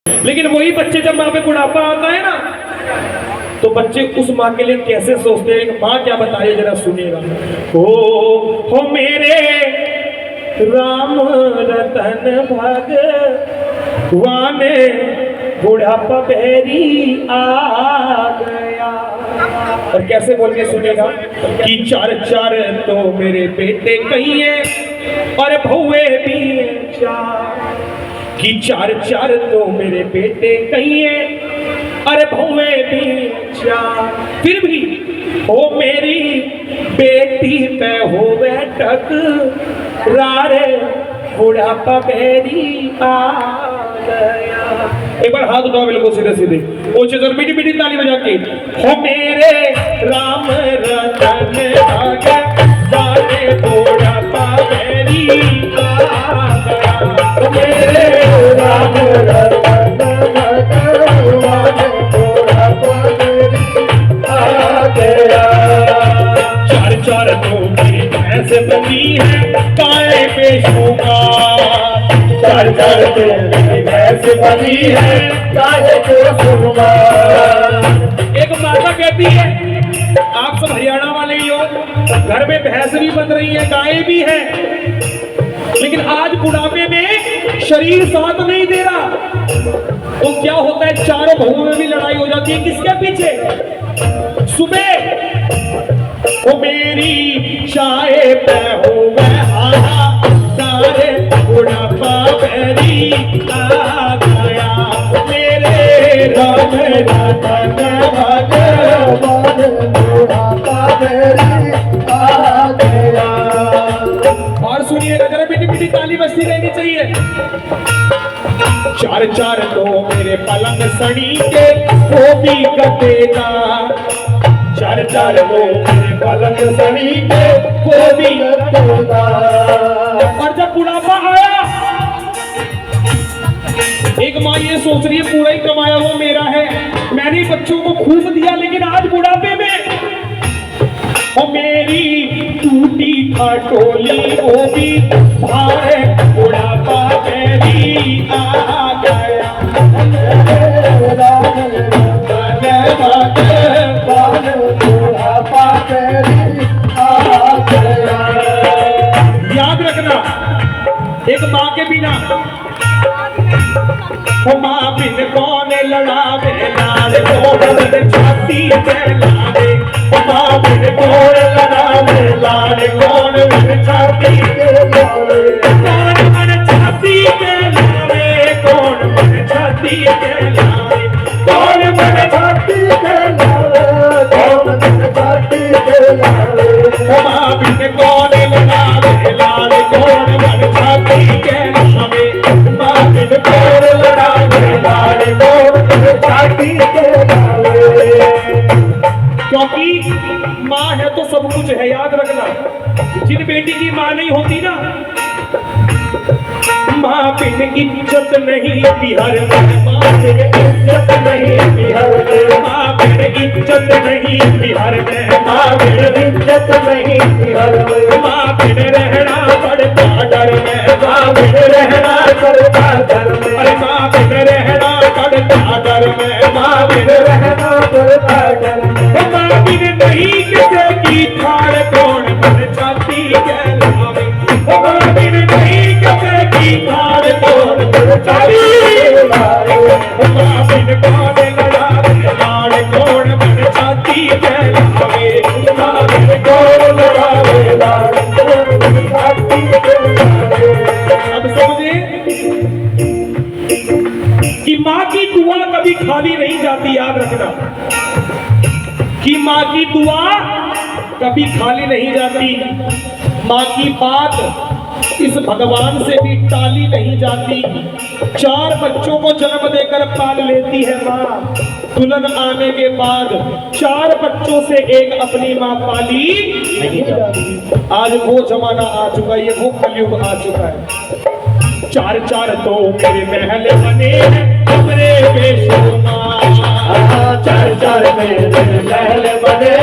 लेकिन वही बच्चे जब माँ पे बुढ़ापा आता है ना, तो बच्चे उस माँ के लिए कैसे सोचते हैं, माँ क्या बताए जरा सुनिएगा। हो मेरे राम रतन भगवान बुढ़ापा बेरी आ गया। और कैसे बोलने सुनेगा कि चार चार तो मेरे बेटे कहिए और भौवे भी चार, कि चार चार तो मेरे बेटे कहिए अरे भौवे भी चार, फिर भी हो मेरी बेटी पे हो बैठक रारे बुढ़ापा बेरी आ गया। एक बार हाथ उठाओ बिल्कुल सीधे सीधे, ऊंचे जोर मीठी मीठी ताली बजा के। हो मेरे राम रतन भगवान बुढ़ापा बेरी आ गया। हो मेरे राम रतन भगवान बुढ़ापा बेरी आ गया। चार चार तो मेरी भैंस बनी है गाय पे शुमार, चार चार तो मेरी भैंस बनी है गाय पे शुमार। एक माता कहती है, आप सब हरियाणा वाले ही हो, घर में भैंस भी बन रही है गाय भी है, लेकिन आज बुढ़ापे में शरीर साथ नहीं दे रहा, तो क्या होता है चारों बहुओं में भी लड़ाई हो जाती है। किसके पीछे? सुबह वो मेरी चाय पे हो सारे बुढ़ापा बेरी आ गया। मेरे राम रतन भगवान बुढ़ापा बेरी आ गया। और सुनिएगा जरा, मीठी मीठी ताली बजती रहनी चाहिए। चार चार तो मेरे पलंग सड़ी के वो भी कटेगा, चार चार तो मेरे पलंग सड़ी के वो भी कटेगा। और जब बुढ़ापा आया, एक माँ ये सोच रही है पूरा ही कमाया हुआ मेरा है, मैंने बच्चों को खूब दिया, लेकिन आज बुढ़ापे में और मेरी टूटी खटोली वो भी भारे बुढ़ापा बेरी आ गया। बुढ़ापा बेरी आ गया। याद रखना, एक माँ के बिना माँ बिन कौन लड़ावे लाल कौन छाती पे लावे, माँ बिन कौन लड़ावे लाल कौन छाती पे लावे, कौन मन छाती पे लावे, कौन मन छाती पे लावे, कौन मन छाती पे लावे, कौन मन छाती पे लावे। माँ बिन कौन लड़ावे लाल कौन मन छाती पे लावे, माँ बिन कौन क्योंकि माँ है तो सब कुछ है। याद रखना, जिन बेटी की माँ नहीं होती ना, माँ बिन इज्जत नहीं बिहार में, माँ बिन इज्जत नहीं बिहार में, माँ बिन इज्जत नहीं बिहार में, माँ बिन इज्जत नहीं बिहार में, माँ बिन रहना पड़ता डर में, माँ बिन रहना पड़ता डर में, अरे माँ बिन रहना पड़ता डर में, माँ बिन रहना पड़ता डर में, माँ बिन नहीं किसी की ठाड़ कौन बन जाती है लावे, माँ बिन नहीं किसी की ठाड़ कौन बन जाती है लावे, माँ बिन कौन लड़ावे लाड़ कौन बन जाती है लावे, माँ बिन कौन लड़ावे लाड़ कौन बन जाती है लावे। अब समझे कि माँ की दुआ कभी खाली नहीं जाती। याद रखना कि माँ की दुआ कभी खाली नहीं जाती, माँ की बात इस भगवान से भी टाली नहीं जाती। चार बच्चों को जन्म देकर पाल लेती है माँ, दुल्हन आने के बाद चार बच्चों से एक अपनी माँ पाली नहीं जाती। आज वो जमाना आ चुका है, ये वो कलयुग आ चुका है। चार चार तो मेरे महल बने कमरे बेशुमार, चार चार मेरे महल बने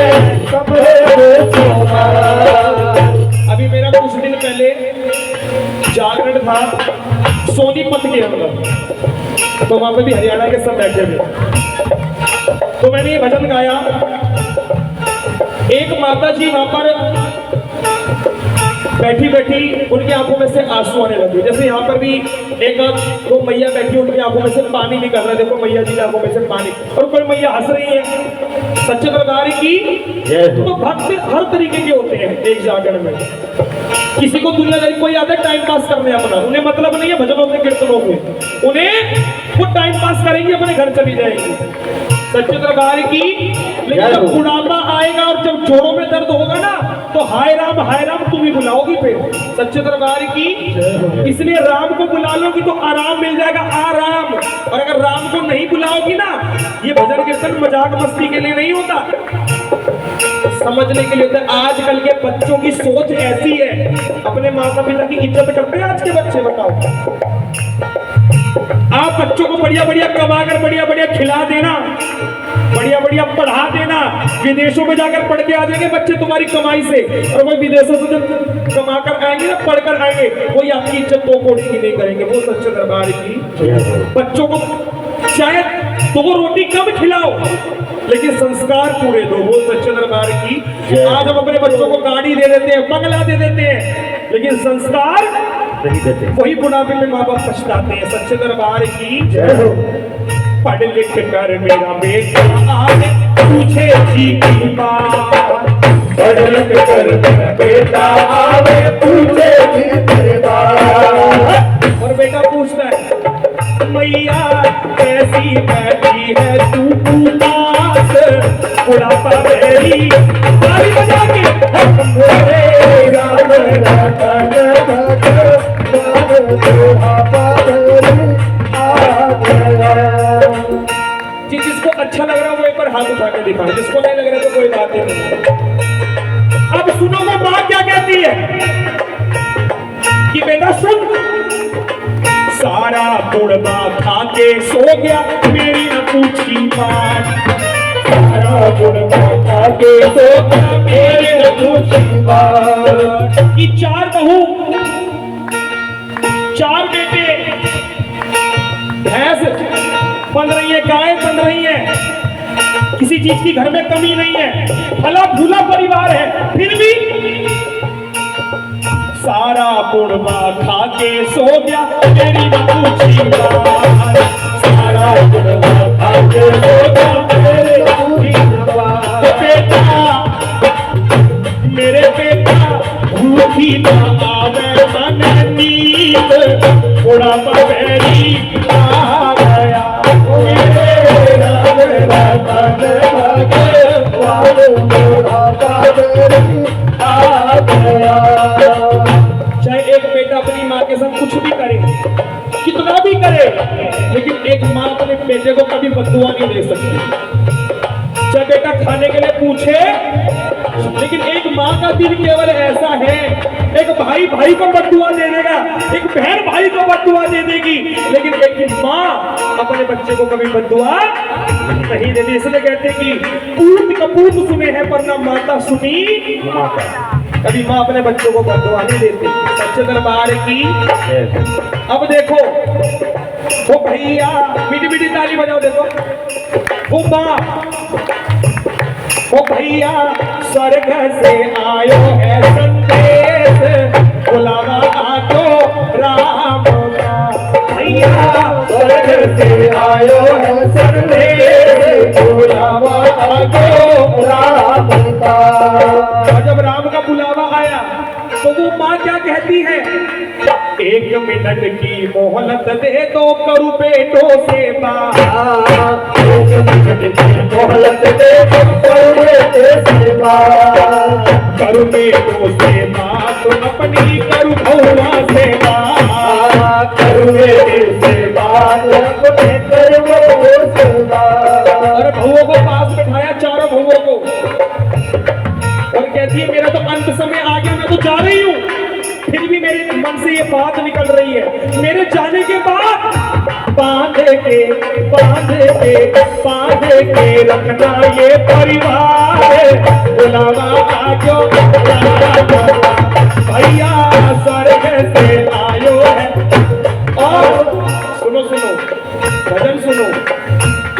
कमरे बेशुमार। अभी मेरा कुछ दिन पहले जागरण था सोनीपत के अंदर, तो वहां पे भी हरियाणा के सब बैठे थे। तो मैंने ये भजन गाया। एक माता जी वहां पर बैठी बैठी उनकी आंखों में से आंसू आने लगे। जैसे यहाँ पर भी एक दो मैया बैठी, उनकी आंखों में से पानी निकल रहा है। देखो मैया जी की आंखों में से पानी, और कोई मैया हंस रही है। सच्चे दरबार की तो भक्त हर तरीके के होते हैं एक जागरण में। किसी को दुनियादारी, कोई आता है टाइम पास करने अपना, उन्हें मतलब नहीं है भजनों से कीर्तनों से, उन्हें वो टाइम पास करेंगे, अपने घर चली जाएंगे। सच्चे दरबार की। लेकिन जब बुढ़ापा आएगा और जब जोड़ों में दर्द होगा ना, तो हाय राम तुम ही बुलाओगी फिर। सच्चे दरबार की। इसलिए राम को बुला लोगी तो आराम मिल जाएगा, आराम। और अगर राम को नहीं बुलाओगी ना, ये भजन कीर्तन मजाक मस्ती के लिए नहीं होता, समझने के लिए होता है। आजकल के बच्चों की सोच ऐसी है, अपने माता पिता की इज्जत करते हैं आज के बच्चे। बताओ, आप बच्चों को बढ़िया बढ़िया कमाकर बढ़िया बढ़िया खिला देना, बढ़िया बढ़िया पढ़ा देना, विदेशों में जाकर पढ़ के आ जाएंगे बच्चे तुम्हारी कमाई से। और वो विदेशों से जब कमा कर आएंगे ना, पढ़कर आएंगे, कोई आपकी इज्जत दो कोड़ी की नहीं करेंगे। वो सच्चे दरबार की। बच्चों को शायद 2 रोटी कम खिलाओ, लेकिन संस्कार पूरे दो। वो सच्चे दरबार की। आज हम अपने बच्चों को गाड़ी दे देते हैं, बंगला दे देते हैं, लेकिन संस्कार नहीं देते। वही बुढ़ापे में माँ बाप पछताते हैं। सच्चे दरबार की। पढ़ लिख कर मेरा बेटा आगे पूछे जी की बात, पढ़ लिख कर मेरा बेटा आगे पूछे जी की बात। और बेटा पूछता है, मैया कैसी बैठी है तू पास, बुढ़ापा मेरी ताली बजा के जी। जिसको अच्छा लग रहा है वो एक बार हाथ उठा के दिखाओ, जिसको नहीं लग रहा तो कोई बात नहीं। अब सुनो वो माँ क्या कहती है कि बेटा सुन, सारा बुढ़वा खा के सो गया मेरी न पूछी बात, सारा बुढ़वा खा के सो गया मेरी न पूछी बात। कि 4 बहू 4 बेटे, भैंस बन रही है, गाय बन रही है, किसी चीज की घर में कमी नहीं है, भला भूला परिवार है, फिर भी सारा बुढ़वा खा के सो गया मेरी न पूछी बात, सारा बुढ़वा खा के सो गया मेरी न पूछी बात। बेटा मेरे बेटा भूखी न आवे मन नींद, बुढ़ापा मेरी आ गया। चाहे एक बेटा अपनी माँ के साथ कुछ भी करे, कितना भी करे, लेकिन एक माँ अपने बेटे को कभी बददुआ नहीं दे सकती। चाहे बेटा खाने के लिए पूछे, लेकिन एक माँ का दिल केवल ऐसा है, एक भाई भाई को बददुआ दे देगा, एक बहन भाई को बददुआ दे देगी, लेकिन एक माँ अपने बच्चे को कभी बददुआ नहीं देती। इसलिए कहते हैं कि पूत कपूत सुने हैं पर ना माता सुनी माता। कभी माँ अपने बच्चों को बददुआ नहीं देती। सच्चे दरबार की। अब देखो वो भैया, मीठी मीठी ताली बजाओ। देखो वो माँ, वो भैया स्वर्ग से आयो है संदेश, बुलावा आजो राम का। भैया स्वर्ग से आयो है संदेश, बुलावा आजो राम का। और जब राम का बुलावा आया तो वो माँ क्या कहती है, 1 मिनट की मोहलत दे दो करूं बेटों से बात, 1 मिनट की मोहलत दे दो करूं बेटों से बात, करूं बेटों से बात अपनी करूं भौवा से बात, करूं बेटे से बात अपने करूं भौवा से बात। और भौवों को पास बैठाया, चारों भौवों को, और कहती है मेरा तो अंत समय आ गया, मैं तो जा रही हूँ, फिर भी मेरे मन से ये बात निकल रही है, मेरे जाने के बाद बांध के रखना ये परिवार, बुलावा आजो भैया स्वर्ग से आयो है। और सुनो सुनो, सुनो,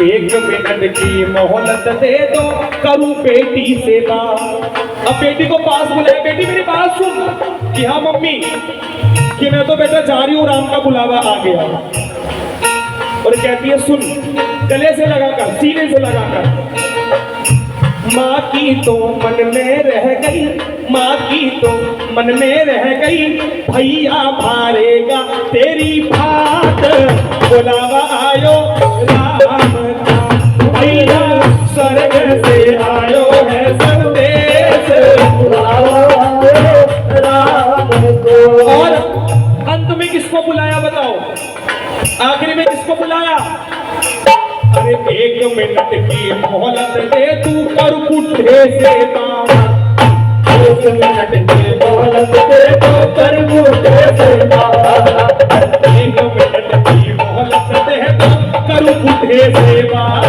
1 मिनट की मोहलत दे दो, करूं बेटी से बात। अब बेटी को पास बुलाया, बेटी मेरी बात सुन। कि हाँ मम्मी, कि मैं तो बेटा जा रही हूँ, राम का बुलावा आ गया। और कहती है सुन, गले से लगाकर, सीने से लगाकर, माँ की तो मन में रह गई, माँ की तो मन में रह गई, भैया भारेगा तेरी बात, बुलावा आयो राम का, भैया स्वर्ग से आयो है संदेश, बुलावा आयो राम को। और अंत में किसको बुलाया बताओ, आखिरी में किसको बुलाया? अरे 1 मिनट की मोहलत दे तू, कर पुट्ठे से बात। 1 मिनट की मोहलत दे तू, कर पुट्ठे से बात। 1 मिनट की मोहलत दे तू, कर पुट्ठे से बात।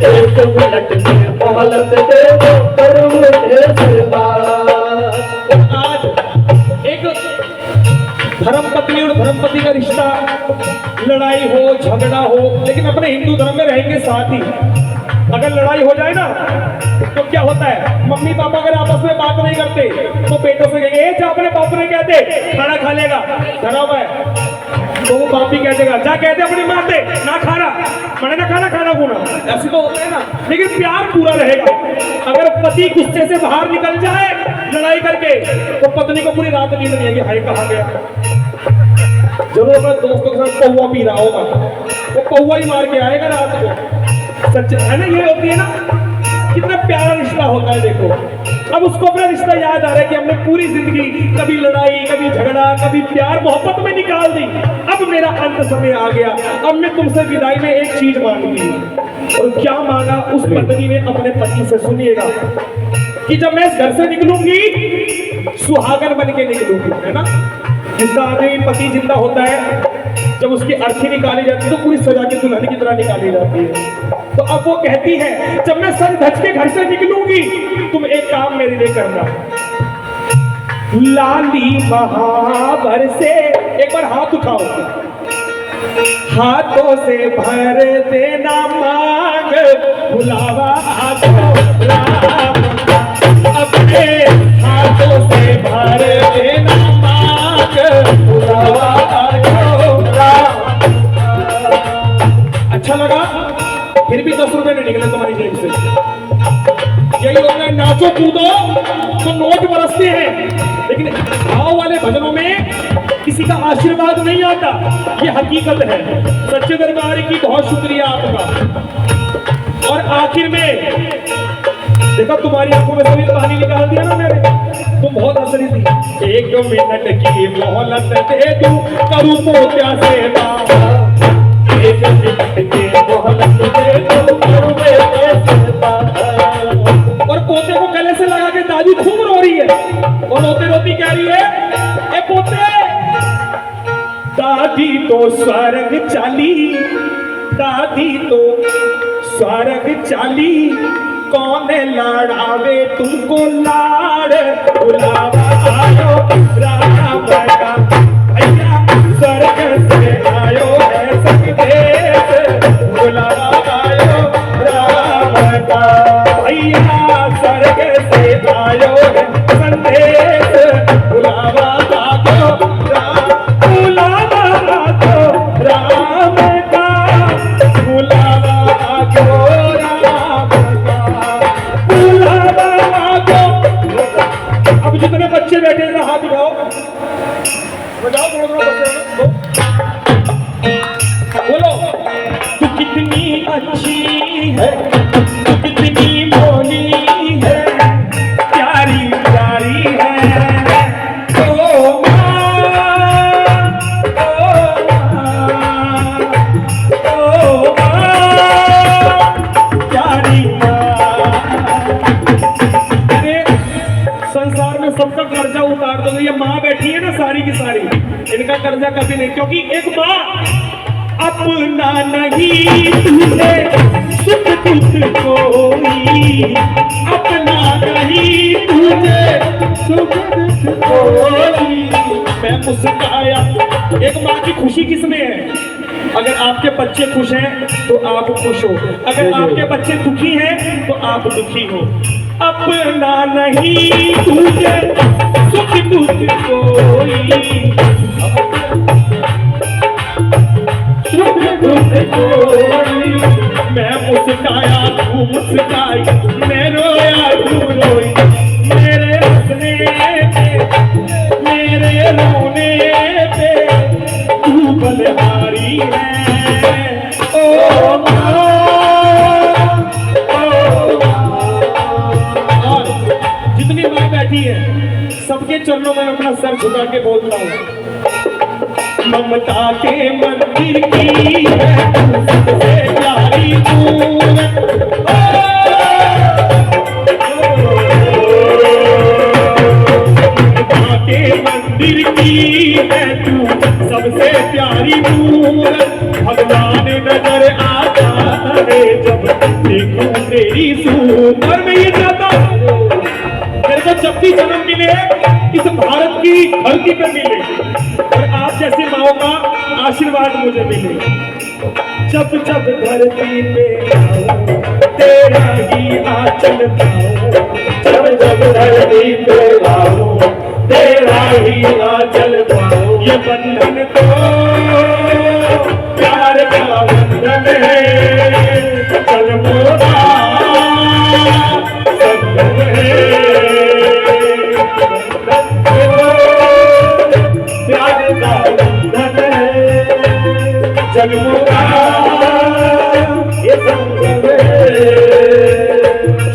1 मिनट की मोहलत दे तू, कर पुट्ठे से बात। आज एक धर्मपत्नी और धर्मपति का रिश्ता, लड़ाई हो झगड़ा हो, लेकिन अपने हिंदू धर्म में रहेंगे साथ ही। अगर लड़ाई हो जाए ना तो क्या होता है, मम्मी पापा अगर आपस में बात नहीं करते तो बेटों से कहेंगे जा अपने बाप ने कहते खाना खा लेगा, धरा हुआ है, तो वो बाप भी कह देगा जा कहते अपनी माँ से ना खाना, मैंने ना खाना खाना गुना। ऐसे तो होता है ना, लेकिन प्यार पूरा रहेगा। अगर पति गुस्से से बाहर निकल जाए लड़ाई करके तो पत्नी को पूरी रात नींद नहीं आएगी, हाय कहाँ गया। जरूर अपने दोस्तों के साथ पौवा पी रहा होगा, वो पौवा ही मार के आएगा रात को। सच है ना, ये होती है ना, कितना प्यारा रिश्ता होता है। देखो अब उसको अपना रिश्ता याद आ रहा है कि हमने पूरी जिंदगी कभी लड़ाई, कभी झगड़ा, कभी प्यार मोहब्बत में निकाल दी, अब मेरा अंत समय आ गया, अब मैं तुमसे विदाई में एक चीज मांगूंगी। और क्या मांगा उस पत्नी ने अपने पति से, सुनिएगा, कि जब मैं इस घर से निकलूंगी सुहागन बन के निकलूंगी, है ना। जिसका आदमी पति जिंदा होता है, जब उसकी अर्थी निकाली जाती है तो पूरी सजा की दुल्हन की तरह निकाली जाती है। तो अब वो कहती है जब मैं सर धज के घर से निकलूंगी तुम एक काम मेरे लिए करना, लाली महावर से एक बार हाथ उठाओ, हाथों से भर देना मांग, बुलावा आजो राम का, अपने हाथों से भर देना मांग, बुलावा आजो राम का। अच्छा लगा? फिर भी 10 रुपए नहीं निकले तुम्हारी जेब से। यही होता है, नाचो कूदो तो नोट बरसते हैं, लेकिन भाव वाले भजनों में किसी का आशीर्वाद नहीं आता, ये हकीकत है। सच्चे दरबार की बहुत शुक्रिया आपका। और आखिर में देखो तुम्हारी आंखों में सभी पानी निकाल दिया ना मैंने, तुम बहुत हंस रही थी। 1 मिनट की मोहलत दे दूं, करूं पोत्या से बाबा, 1 मिनट की मोहलत दे दूं, करूं पोत्या से बाबा। और पोते को गले से लगा के दादी खूब रो रही है, और रोती रोती कह रही है, ए पोते, दादी तो स्वर्ग चाली, दादी तो स्वर्ग चाली, कौन लाड़ावे तुमको लाड़, बुलावा आयो राम का, भैया स्वर्ग से आयो है संदेश, बुलावा आयो राम का, भैया स्वर्ग से आयो है संदेश, बुलावा आयो राम, बुलावा आयो राम का, बुलावा आयो राम का, बुलावा आयो। अब जितने बच्चे बैठे हैं हाथ उठाओ, बजाओ थोड़ा थोड़ा, बोलो तू कितनी अच्छी है, तू कितनी भोली है, प्यारी प्यारी है, ओ माँ, ओ माँ, प्यारी माँ। अरे संसार में सबका कर्जा उतार दो, ये माँ बैठी है ना सारी की सारी, इनका कर्जा कभी नहीं, क्योंकि एक माँ अपना नहीं तुझे सुख दुख कोई, अपना नहीं तुझे सुख दुख कोई। मैं मुस्कुराया, एक माँ की खुशी किसमें है? अगर आपके बच्चे खुश हैं तो आप खुश हो, अगर आपके बच्चे दुखी हैं तो आप दुखी हो। अपना नहीं तुझे सुख दुख कोई, सुख दुख कोई। मैं मुस्काया तू मुस्काई, मैं रोया तू रोई, मेरे हंसने पे मेरे रोने पे तू बलिहारी है। ओ माँ, और जितनी माँ बैठी है सबके चरणों में अपना सर झुका के बोलता हूँ, ममता के मंदिर की है सबसे प्यारी तू। ममता के मंदिर की है तू सबसे प्यारी मूरत, भगवान नजर आता है जब देखूं तेरी सूरत। और मैं ये चाहता हूं मेरे को जब भी जन्म मिले इस भारत की धरती पर मिले और आप जैसे माओ का आशीर्वाद मुझे मिले। जब जब धरती पे आऊं तेरा ही आंचल पाऊं, जब जब धरती पे आऊं तेरा ही आंचल पाऊं। ये बंधन तो प्यार का बंधन है, चल मोरा संगम है। प्यार का बंधन है, जन्मों का ये संगम है।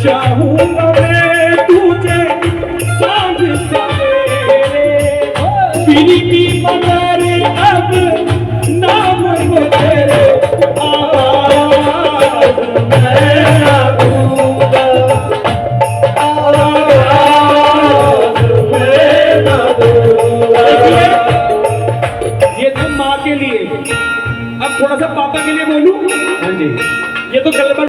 चाहूंगा मैं तुझे सांझ सवेरे, पीली मगर अब नाम हो तेरे, आवाज़ मैं ना दूंगा, आवाज़ मैं ना दूंगा। ये तो माँ के लिए, अब थोड़ा सा पापा के लिए बोलूं। हाँ जी, ये तो गलत